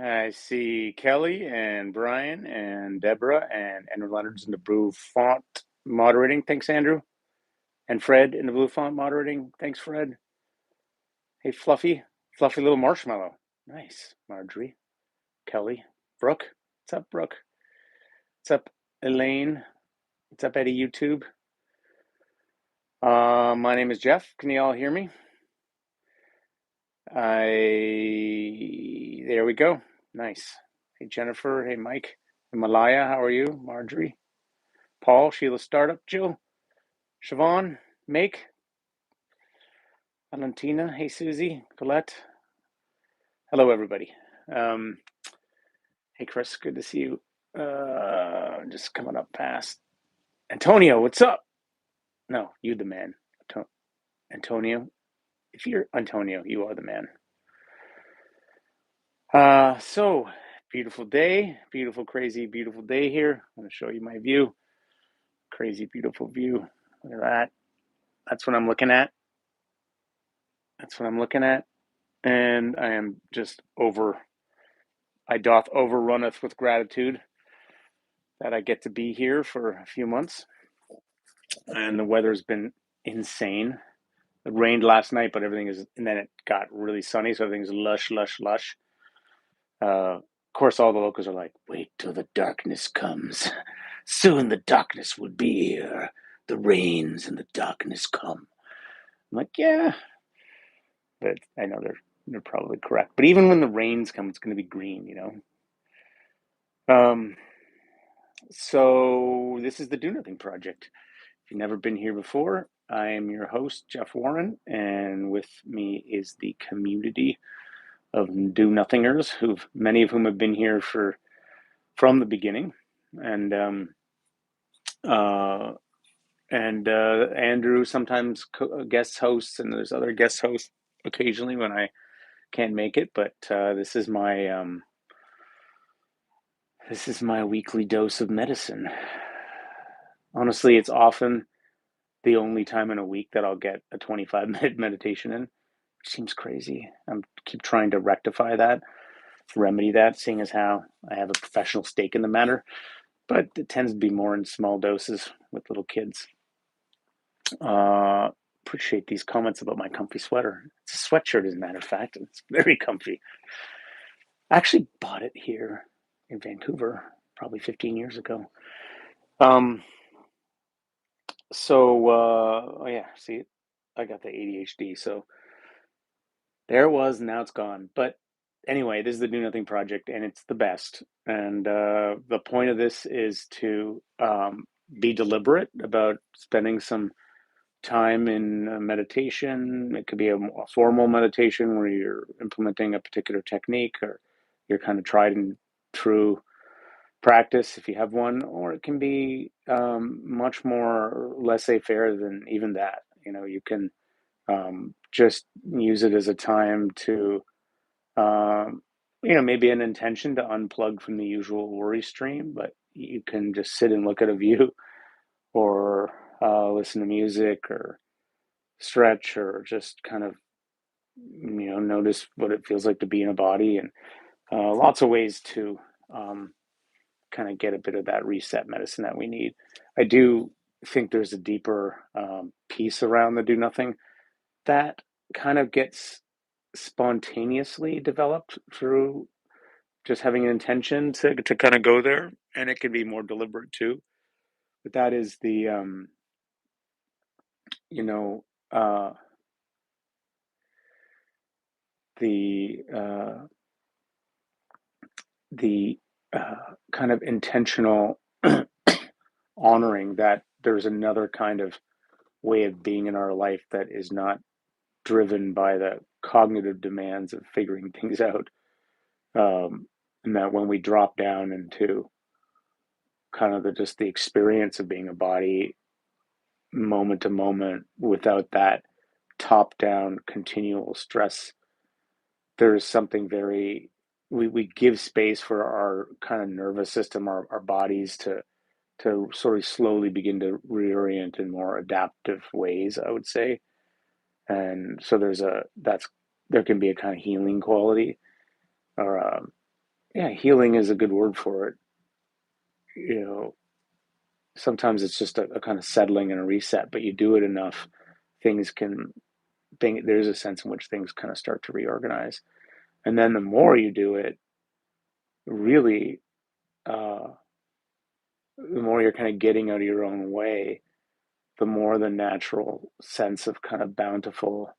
I see Kelly and Brian and Deborah and Andrew Lenards in the blue font moderating. Thanks, Andrew. And Fred in the blue font moderating. Thanks, Fred. Hey, fluffy little marshmallow. Nice. Marjorie, Kelly, Brooke. What's up, Brooke? What's up, Elaine? What's up, Eddie YouTube? My name is Jeff. Can you all hear me? There we go. Nice. Hey, Jennifer. Hey, Mike. Hey, Malaya. How are you? Marjorie. Paul, Sheila Startup, Jill, Siobhan, Make, Valentina, hey Susie, Colette. Hello, everybody. Hey, Chris, good to see you. Just coming up past. Antonio, what's up? No, you the man. Antonio, if you're Antonio, you are the man. So beautiful day, beautiful, crazy, beautiful day here. I'm going to show you my view. Crazy, beautiful view. Look at that. That's what I'm looking at. That's what I'm looking at. And I am just I doth overrunneth with gratitude that I get to be here for a few months. And the weather's been insane. It rained last night, but and then it got really sunny, so everything's lush, lush, lush. Of course, all the locals are like, wait till the darkness comes. Soon the darkness will be here. The rains and the darkness come. I'm like, yeah. But I know they're probably correct. But even when the rains come, it's going to be green, you know? So this is the Do Nothing Project. If you've never been here before, I am your host, Jeff Warren, and with me is the community of Do Nothingers, many of whom have been here from the beginning, and uh, Andrew sometimes guest hosts, and there's other guest hosts occasionally when I can't make it. But this is my weekly dose of medicine. Honestly, it's often the only time in a week that I'll get a 25-minute meditation in, which seems crazy. I'm keep trying to rectify that, remedy that, seeing as how I have a professional stake in the matter, but it tends to be more in small doses with little kids. Appreciate these comments about my comfy sweater. It's a sweatshirt, as a matter of fact. It's very comfy. I actually bought it here in Vancouver probably 15 years ago. Oh yeah, see, I got the ADHD, so there it was, now it's gone. But anyway, this is the Do Nothing Project, and it's the best. And the point of this is to be deliberate about spending some time in meditation. It could be a formal meditation where you're implementing a particular technique, or your kind of tried and true practice if you have one, or it can be much more laissez-faire than even that. You know, you can just use it as a time to, um, maybe an intention to unplug from the usual worry stream, but you can just sit and look at a view, or listen to music, or stretch, or just kind of, notice what it feels like to be in a body, and lots of ways to kind of get a bit of that reset medicine that we need. I do think there's a deeper piece around the do nothing that kind of gets spontaneously developed through just having an intention to kind of go there, and it can be more deliberate too. But that is you know uh, the the kind of intentional honoring that there's another kind of way of being in our life that is not driven by the cognitive demands of figuring things out. And that when we drop down into kind of just the experience of being a body moment to moment without that top down continual stress, there's something we give space for our kind of nervous system, our bodies to sort of slowly begin to reorient in more adaptive ways, I would say. And so there can be a kind of healing quality, or yeah, healing is a good word for it. You know, sometimes it's just a kind of settling and a reset, but you do it enough, things can there's a sense in which things kind of start to reorganize. And then the more you do it, really, uh, the more you're kind of getting out of your own way, the more the natural sense of kind of bountiful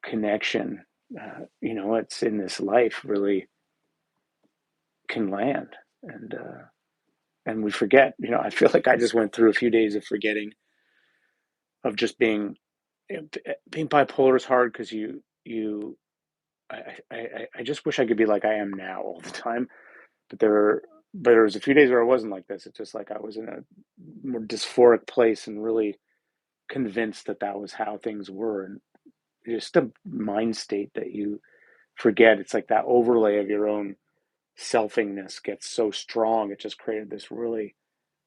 connection, it's in this life really can land. And we forget, I feel like I just went through a few days of forgetting, of just being bipolar is hard because I just wish I could be like I am now all the time. But there was a few days where I wasn't like this. It's just like I was in a more dysphoric place and really convinced that that was how things were. And just a mind state that you forget. It's like that overlay of your own selfingness gets so strong. It just created this really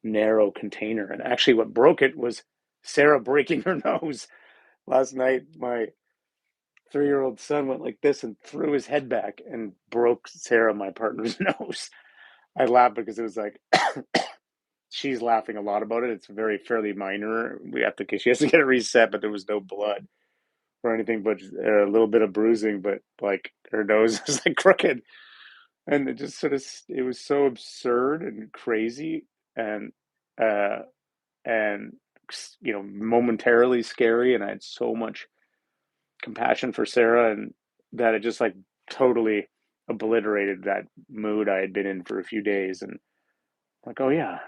narrow container. And actually, what broke it was Sarah breaking her nose last night. My 3-year-old son went like this and threw his head back and broke Sarah, my partner's nose. I laughed because it was like she's laughing a lot about it. It's very fairly minor. She has to get it reset, but there was no blood or anything, but a little bit of bruising. But like her nose is like crooked, and it just it was so absurd and crazy, and uh and momentarily scary. And I had so much compassion for Sarah, and that it just like totally obliterated that mood I had been in for a few days. And like, oh yeah,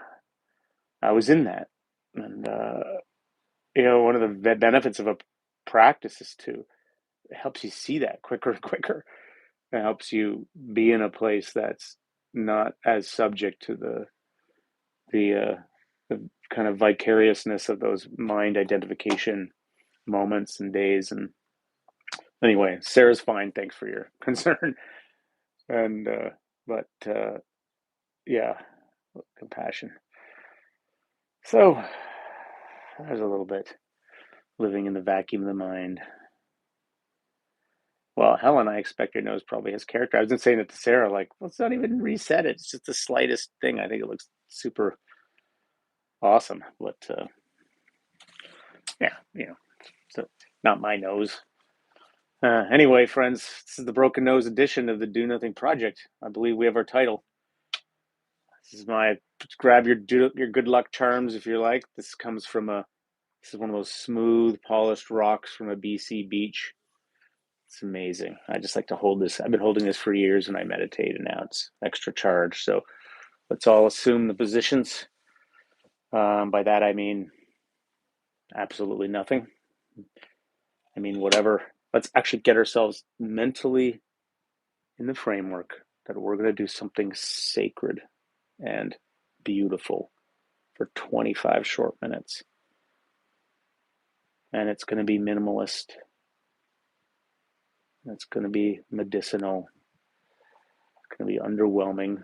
I was in that. And one of the benefits of a practice is to it helps you see that quicker and quicker. It helps you be in a place that's not as subject to the the kind of vicariousness of those mind identification moments and days. And anyway, Sarah's fine. Thanks for your concern. And but yeah, compassion. So there's a little bit living in the vacuum of the mind. Well, Helen, I expect your nose probably has character. I was just saying it to Sarah, like, well, it's not even reset it. It's just the slightest thing. I think it looks super awesome. But yeah, so not my nose. Anyway, friends, this is the Broken Nose edition of the Do Nothing Project. I believe we have our title. This is my grab your good luck charms if you like. This is one of those smooth, polished rocks from a BC beach. It's amazing. I just like to hold this. I've been holding this for years and I meditate, and now it's extra charged. So let's all assume the positions. By that, I mean absolutely nothing. I mean, whatever. Let's actually get ourselves mentally in the framework that we're going to do something sacred and beautiful for 25 short minutes. And it's going to be minimalist. It's going to be medicinal. It's going to be underwhelming.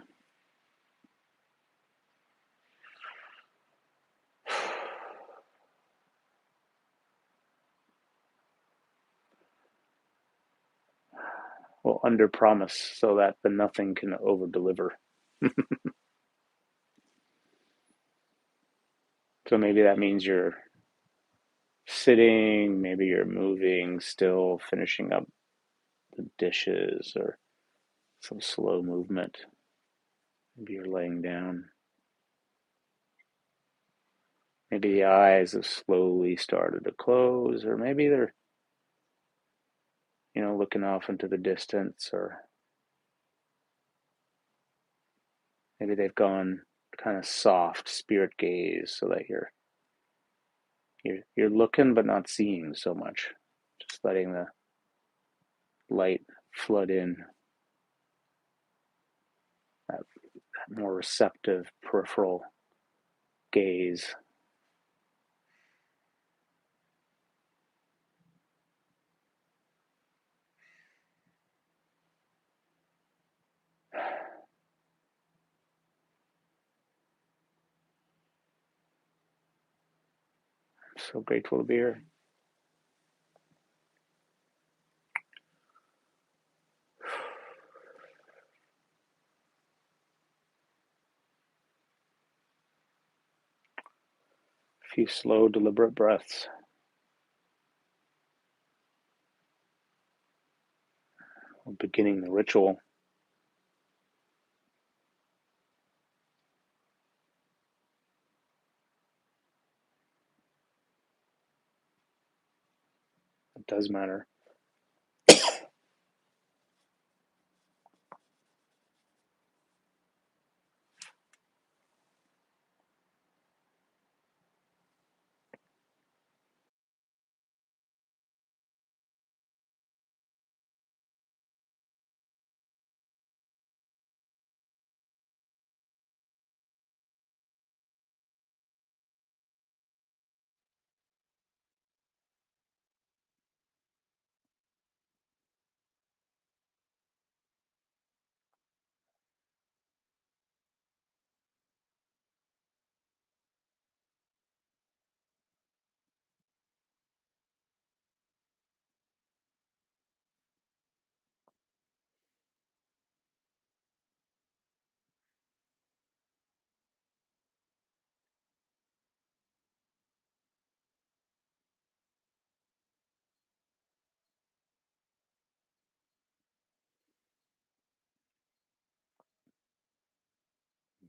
We'll under promise so that the nothing can over deliver. So maybe that means you're sitting, maybe you're moving, still finishing up the dishes, or some slow movement. Maybe you're laying down. Maybe the eyes have slowly started to close, or maybe they're, looking off into the distance, or maybe they've gone kind of soft spirit gaze so that you're looking but not seeing so much. Just letting the light flood in, that more receptive peripheral gaze. I'm so grateful to be here. few slow, deliberate breaths. We're beginning the ritual. It does matter.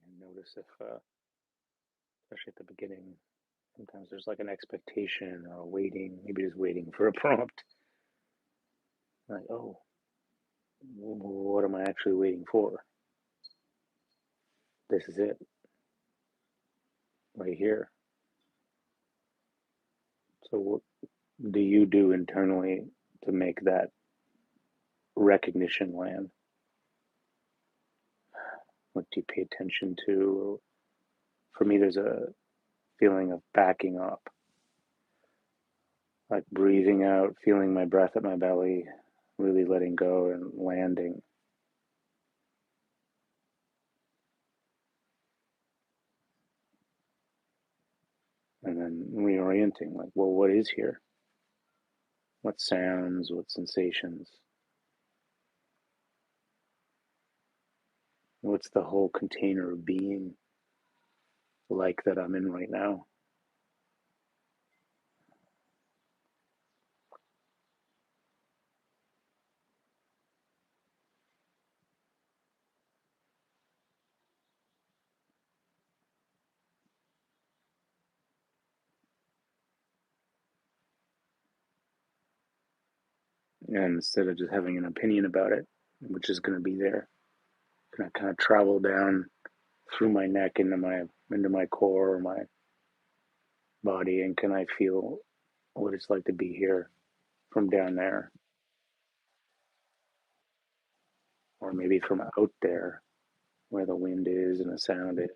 And notice if, especially at the beginning, sometimes there's like an expectation or a waiting, maybe just waiting for a prompt. Like, oh, what am I actually waiting for? This is it, right here. So, what do you do internally to make that recognition land? What do you pay attention to? For me, there's a feeling of backing up, like breathing out, feeling my breath at my belly, really letting go and landing, and then reorienting, like, well, what is here? What sounds, what sensations? What's the whole container of being like that I'm in right now? And instead of just having an opinion about it, which is going to be there, can I kind of travel down through my neck into my core or my body, and can I feel what it's like to be here from down there, or maybe from out there where the wind is and the sound is.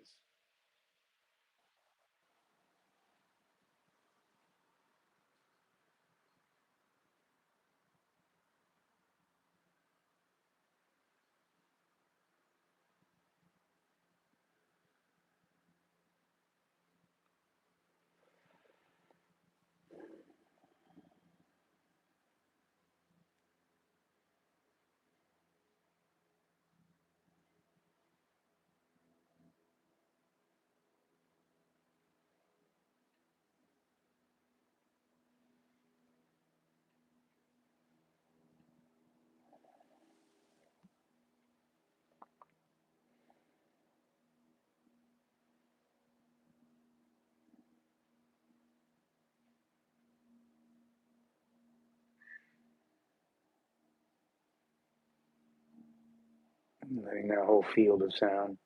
Letting that whole field of sound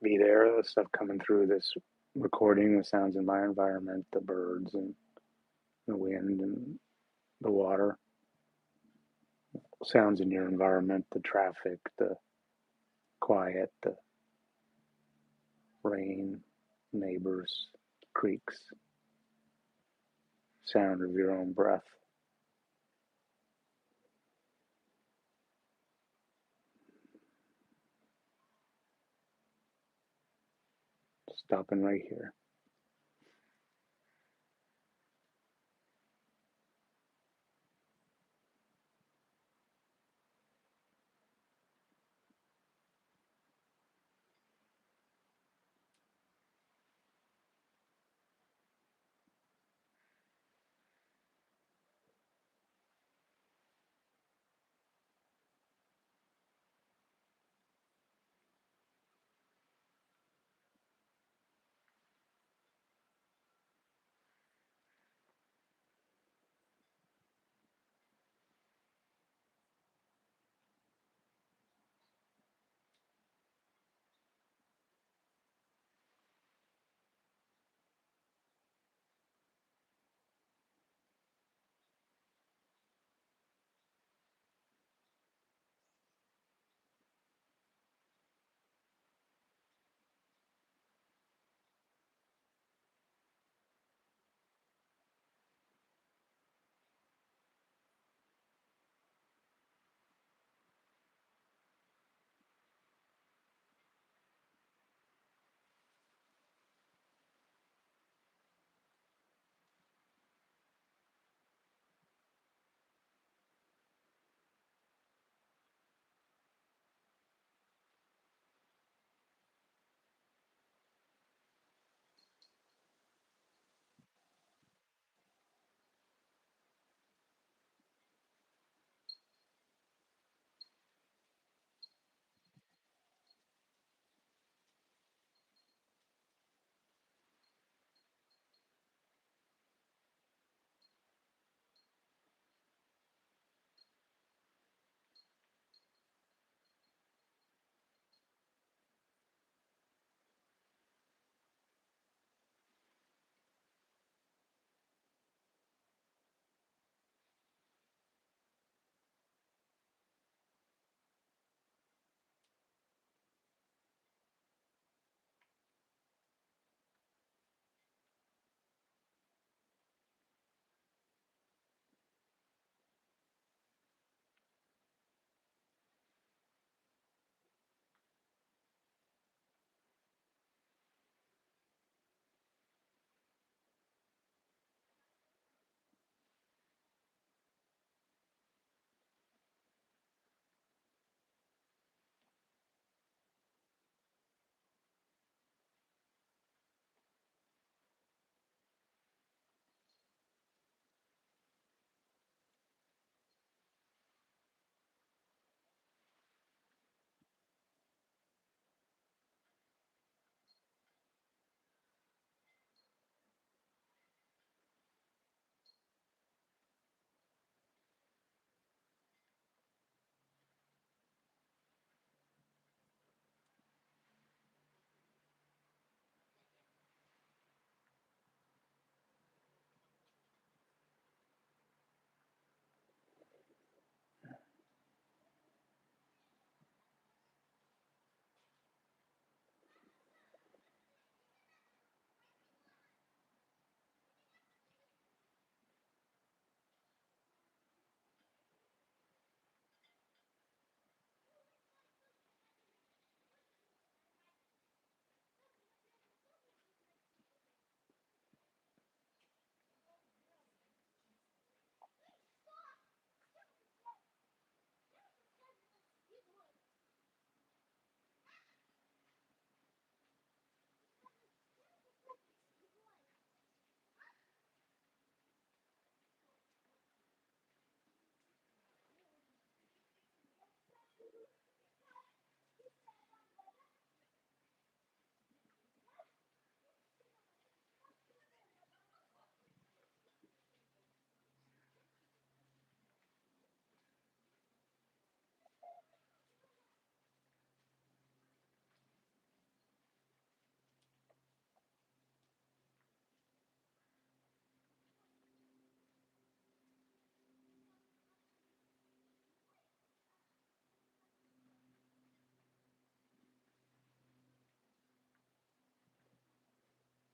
be there, the stuff coming through this recording, the sounds in my environment, the birds and the wind and the water, sounds in your environment, the traffic, the quiet, the rain, neighbors, creeks, sound of your own breath. Stopping right here.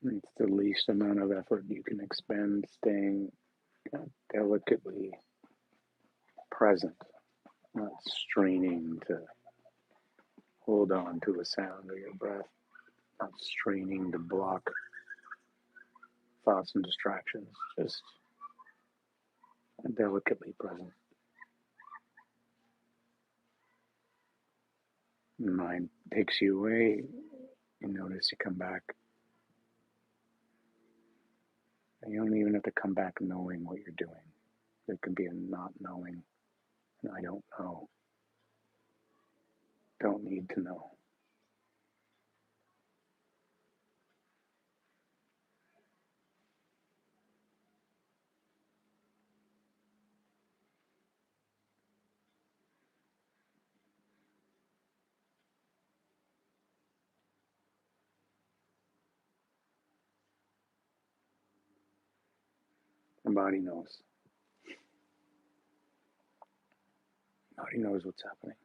It's the least amount of effort you can expend staying delicately present, not straining to hold on to a sound or your breath, not straining to block thoughts and distractions, just delicately present. Mind takes you away, you notice you come back. And you don't even have to come back knowing what you're doing. There could be a not knowing, and I don't know. Don't need to know. The body knows. The body knows what's happening.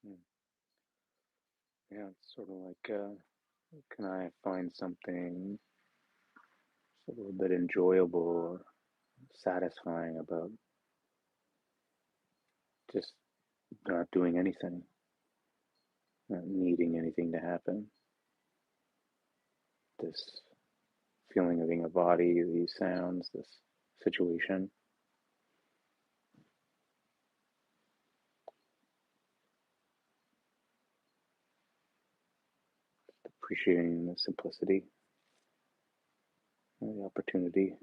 Hmm. Yeah, it's sort of like, can I find something a little bit enjoyable or satisfying about just not doing anything, not needing anything to happen? this feeling of being a body, these sounds, this situation. Appreciating the simplicity, the opportunity.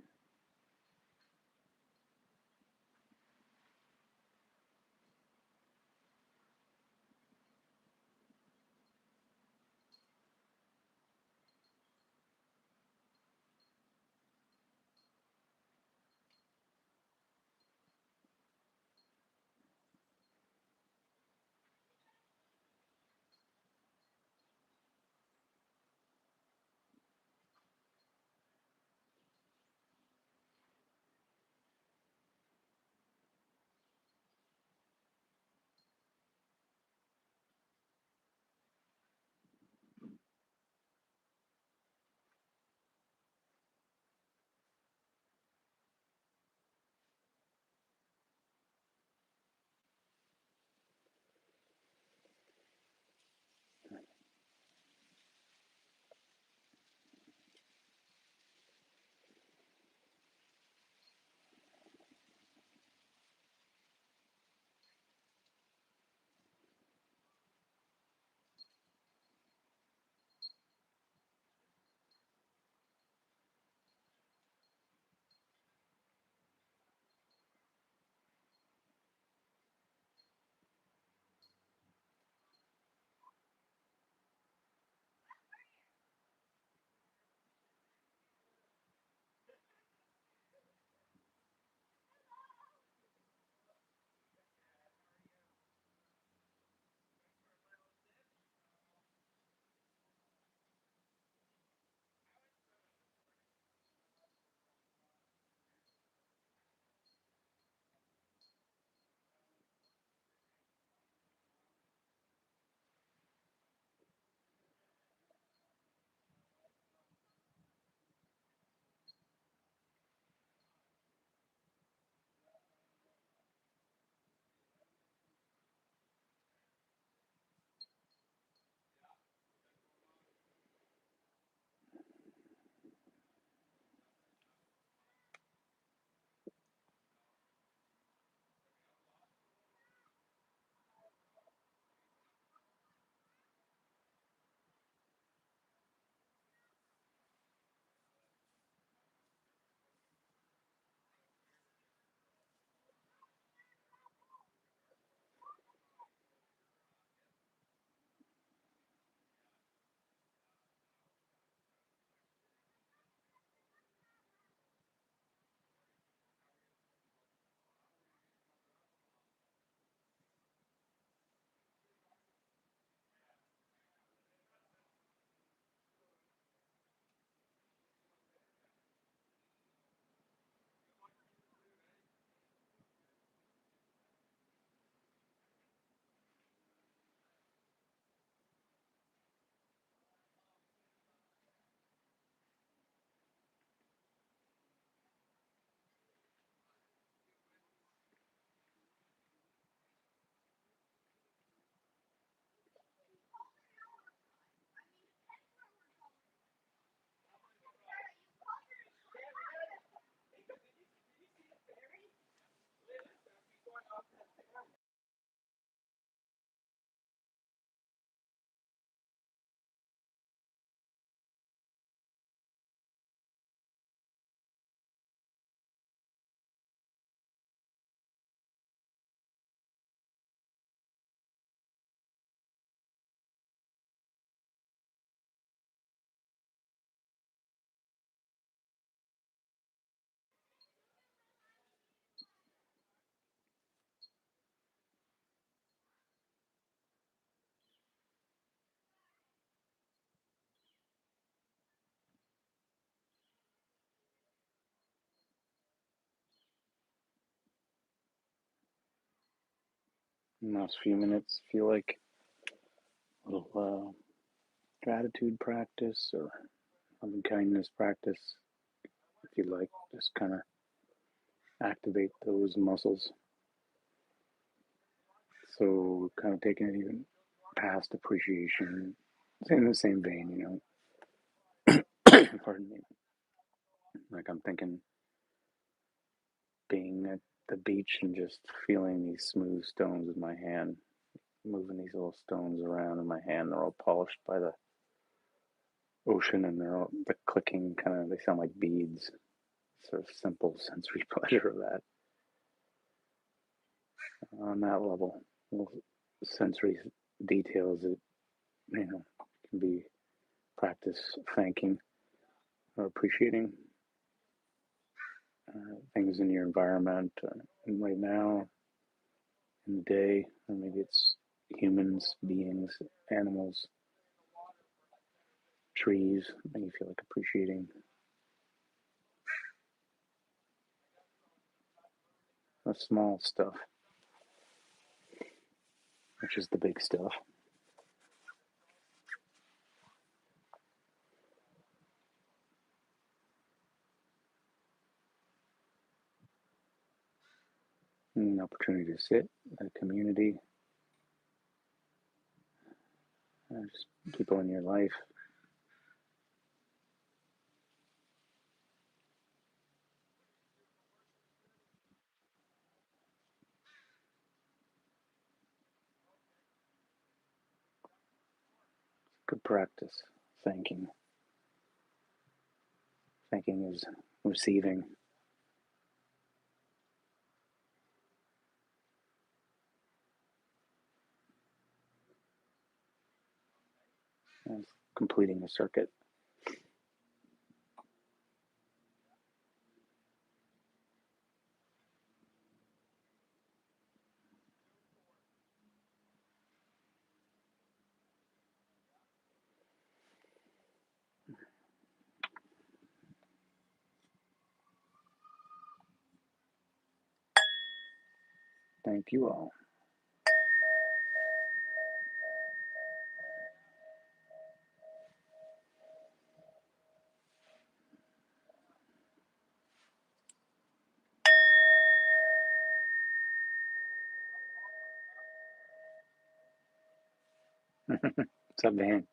In the last few minutes, feel like a little gratitude practice or loving kindness practice, if you like, just kind of activate those muscles. So, kind of taking it even past appreciation, in the same vein, pardon me, like I'm thinking being at the beach and just feeling these smooth stones with my hand, moving these little stones around in my hand. They're all polished by the ocean, and they're all the clicking kind of, they sound like beads. Sort of simple sensory pleasure of that on that level. Little sensory details that, can be practice thanking or appreciating things in your environment, and right now in the day, or maybe it's humans, beings, animals, trees. Make you feel like appreciating the small stuff, which is the big stuff. An opportunity to sit in a community, just people in your life. Good practice. Thanking. Thanking is receiving. And completing a circuit. Thank you all. What's up, Dan?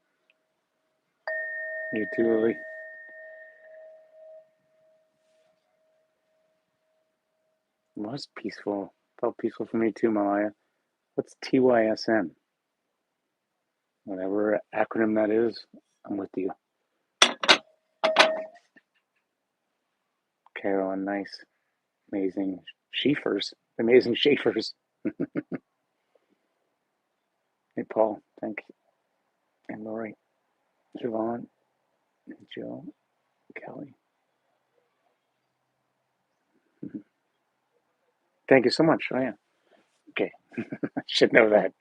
You too, Lilli. It was peaceful. Felt peaceful for me too, Malaya. What's TYSM? Whatever acronym that is, I'm with you. Carolyn, nice. Amazing Schaefers. Amazing Schaefers. Hey, Paul. Thank you. And Lori. Javon. And Jill. Kelly. Thank you so much. Oh, yeah. Okay. I should know that.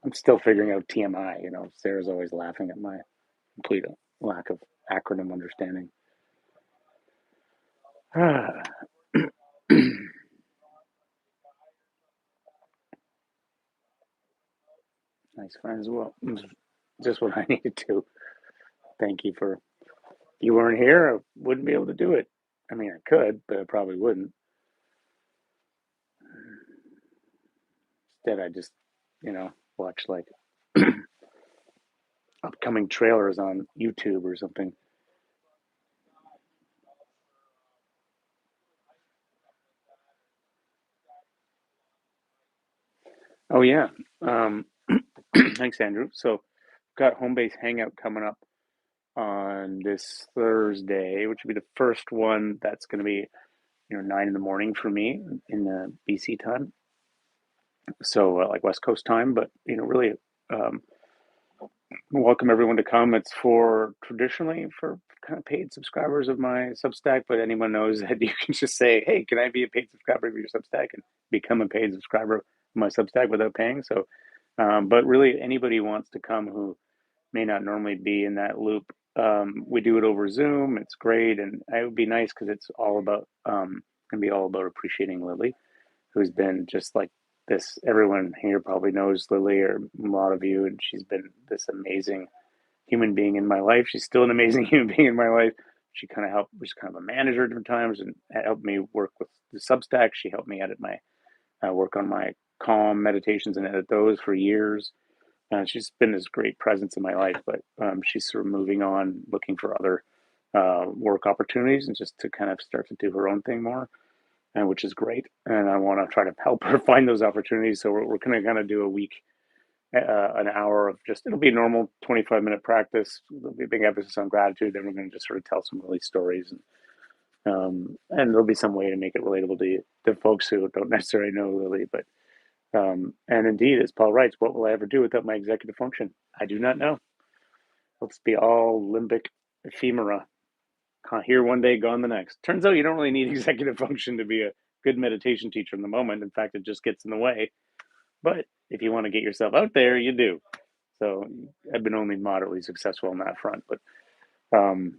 I'm still figuring out TMI. Sarah's always laughing at my complete lack of acronym understanding. Nice friends. Well, just what I needed to. Thank you for. If you weren't here, I wouldn't be able to do it. I mean, I could, but I probably wouldn't. Instead, I just, watch like upcoming trailers on YouTube or something. Oh yeah. Um, thanks, Andrew. So, got home base hangout coming up on this Thursday, which will be the first one that's going to be 9 in the morning for me in the BC time. So like West Coast time, but really welcome everyone to come. It's for traditionally for kind of paid subscribers of my Substack, but anyone knows that you can just say, "Hey, can I be a paid subscriber of your Substack?" and become a paid subscriber of my Substack without paying. So, but really anybody who wants to come who may not normally be in that loop. We do it over Zoom. It's great, and it would be nice because it's all about going to be all about appreciating Lilli, who's been just like this. Everyone here probably knows Lilli, or a lot of you, and she's been this amazing human being in my life. She's still an amazing human being in my life. She kind of helped. Was kind of a manager at different times and helped me work with the Substack. She helped me edit my work on my calm meditations and edit those for years. She's been this great presence in my life, but she's sort of moving on, looking for other work opportunities, and just to kind of start to do her own thing more, and which is great. And I want to try to help her find those opportunities. So we're going to kind of do a week, an hour of just, it'll be normal 25-minute practice. There'll be a big emphasis on gratitude. Then we're going to just sort of tell some Lilli stories, and there'll be some way to make it relatable to folks who don't necessarily know Lilli. But and indeed, as Paul writes, what will I ever do without my executive function? I do not know. Let's be all limbic ephemera, here one day, gone the next. Turns out you don't really need executive function to be a good meditation teacher in the moment. In fact, it just gets in the way. But if you want to get yourself out there, you do. So I've been only moderately successful on that front. But um,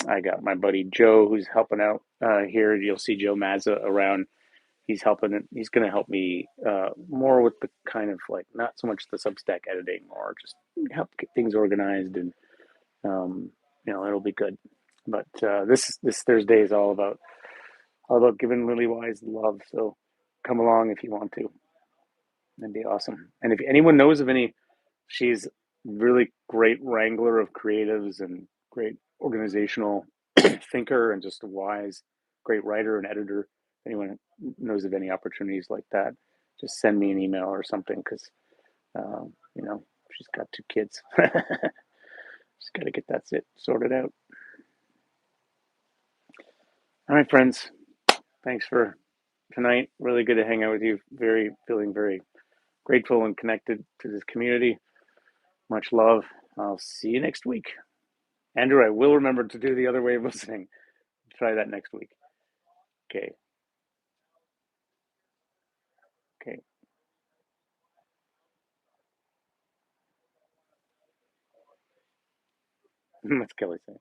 I got my buddy Joe who's helping out here. You'll see Joe Mazza around. He's helping. He's going to help me more with the kind of like not so much the Substack editing, more just help get things organized, and it'll be good. But this Thursday is all about giving Lilli Wise love. So come along if you want to. That'd be awesome. And if anyone knows of any, she's really great wrangler of creatives and great organizational thinker and just a wise, great writer and editor. If anyone knows of any opportunities like that, just send me an email or something, because she's got 2 kids. Just got to get that sorted out. All right, friends. Thanks for tonight. Really good to hang out with you. Feeling very grateful and connected to this community. Much love. I'll see you next week. Andrew, I will remember to do the other way of listening. Try that next week. Okay. Okay. What's Kelly saying?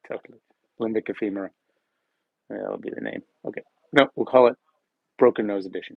Totally. Limbic ephemera. Yeah, that'll be the name. Okay. No, we'll call it Broken Nose Edition.